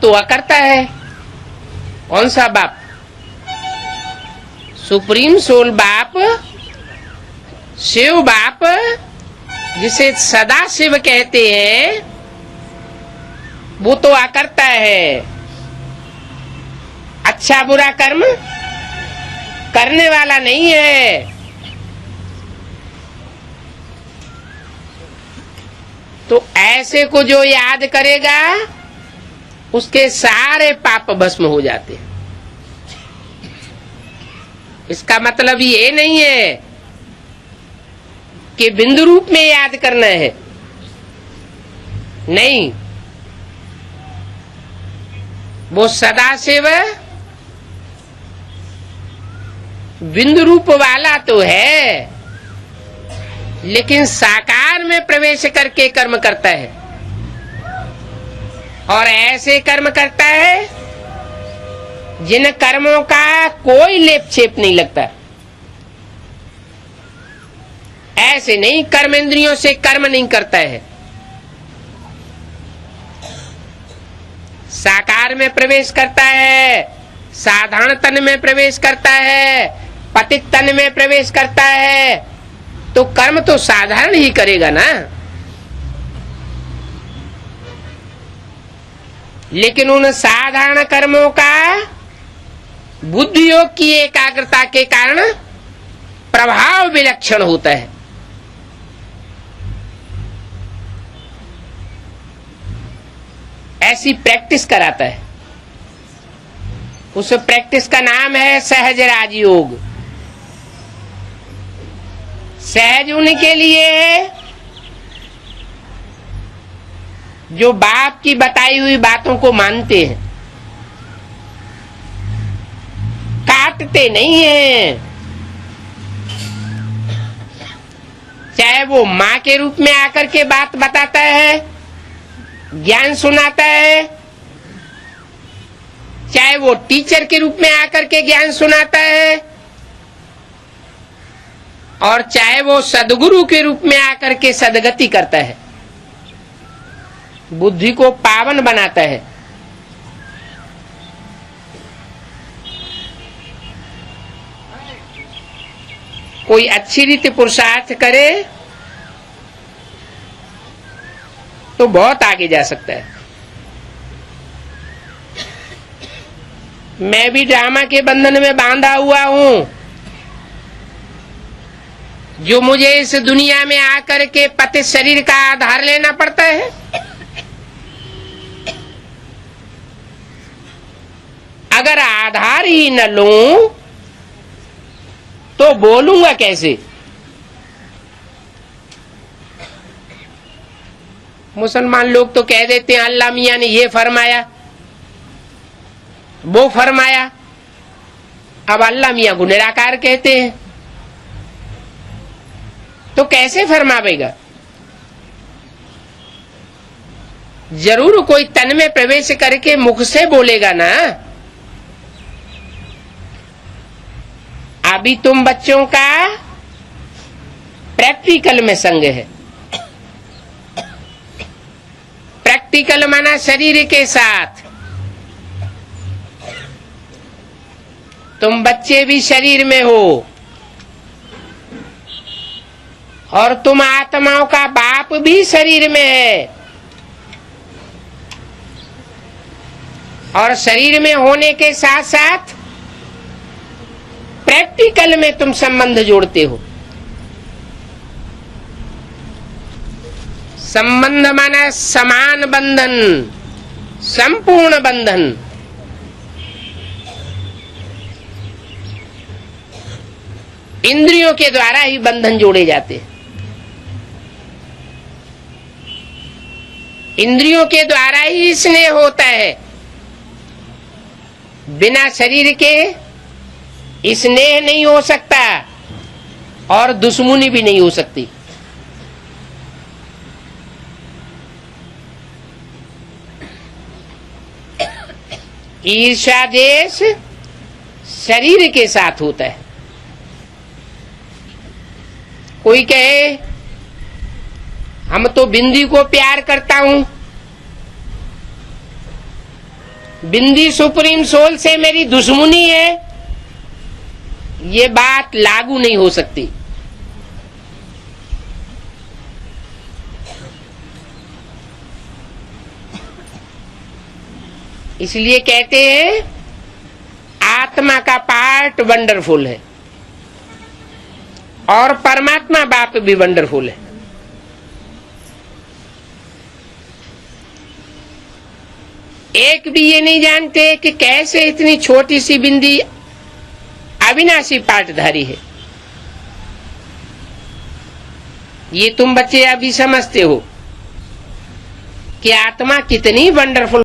तो अकर्ता है। कौन सा बाप? सुप्रीम सोल बाप, शिव बाप, जिसे सदा शिव कहते हैं, वो तो अकर्ता है। अच्छा बुरा कर्म करने वाला नहीं है। तो ऐसे को जो याद करेगा उसके सारे पाप भस्म हो जाते हैं। इसका मतलब ये नहीं है कि बिंदु रूप में याद करना है, नहीं। वो सदाशिव बिंदु रूप वाला तो है, लेकिन साकार में प्रवेश करके कर्म करता है, और ऐसे कर्म करता है जिन कर्मों का कोई लेप छेप नहीं लगता। ऐसे नहीं कर्म इंद्रियों से कर्म नहीं करता है। साकार में प्रवेश करता है, साधारण तन में प्रवेश करता है, पतित तन में प्रवेश करता है, तो कर्म तो साधारण ही करेगा ना। लेकिन उन साधारण कर्मों का बुद्धि योग की एकाग्रता के कारण प्रभाव विलक्षण होता है। ऐसी प्रैक्टिस कराता है। उस प्रैक्टिस का नाम है सहज राजयोग। सहज उनके लिए है जो बाप की बताई हुई बातों को मानते हैं, काटते नहीं हैं। चाहे वो माँ के रूप में आकर के बात बताता है, ज्ञान सुनाता है, चाहे वो टीचर के रूप में आकर के ज्ञान सुनाता है, और चाहे वो सदगुरु के रूप में आकर के सदगति करता है, बुद्धि को पावन बनाता है। कोई अच्छी रीति पुरुषार्थ करे तो बहुत आगे जा सकता है। मैं भी ड्रामा के बंधन में बांधा हुआ हूं। जो मुझे इस दुनिया में आकर के पतित शरीर का आधार लेना पड़ता है, अगर आधार ही न लूं तो बोलूंगा कैसे? मुसलमान लोग तो कह देते हैं अल्लाह मियां ने ये फरमाया, वो फरमाया। अब अल्लाह मियां को निराकार कहते हैं, तो कैसे फरमावेगा? जरूर कोई तन में प्रवेश करके मुख से बोलेगा ना। अभी तुम बच्चों का प्रैक्टिकल में संग है। प्रैक्टिकल माना शरीर के साथ। तुम बच्चे भी शरीर में हो, और तुम आत्माओं का बाप भी शरीर में है, और शरीर में होने के साथ साथ प्रैक्टिकल में तुम संबंध जोड़ते हो। संबंध माना समान बंधन, संपूर्ण बंधन। इंद्रियों के द्वारा ही बंधन जोड़े जाते हैं। इंद्रियों के द्वारा ही स्नेह होता है। बिना शरीर के स्नेह नहीं हो सकता, और दुश्मनी भी नहीं हो सकती। ईर्ष्या द्वेष शरीर के साथ होता है। कोई कहे हम तो बिंदी को प्यार करता हूं, बिंदी सुप्रीम सोल से मेरी दुश्मनी है, ये बात लागू नहीं हो सकती। इसलिए कहते हैं आत्मा का पार्ट वंडरफुल है और परमात्मा बाप भी वंडरफुल है। एक भी ये नहीं जानते कि कैसे इतनी छोटी सी बिंदी अविनाशी पार्टधारी है। ये तुम बच्चे अभी समझते हो कि आत्मा कितनी वंडरफुल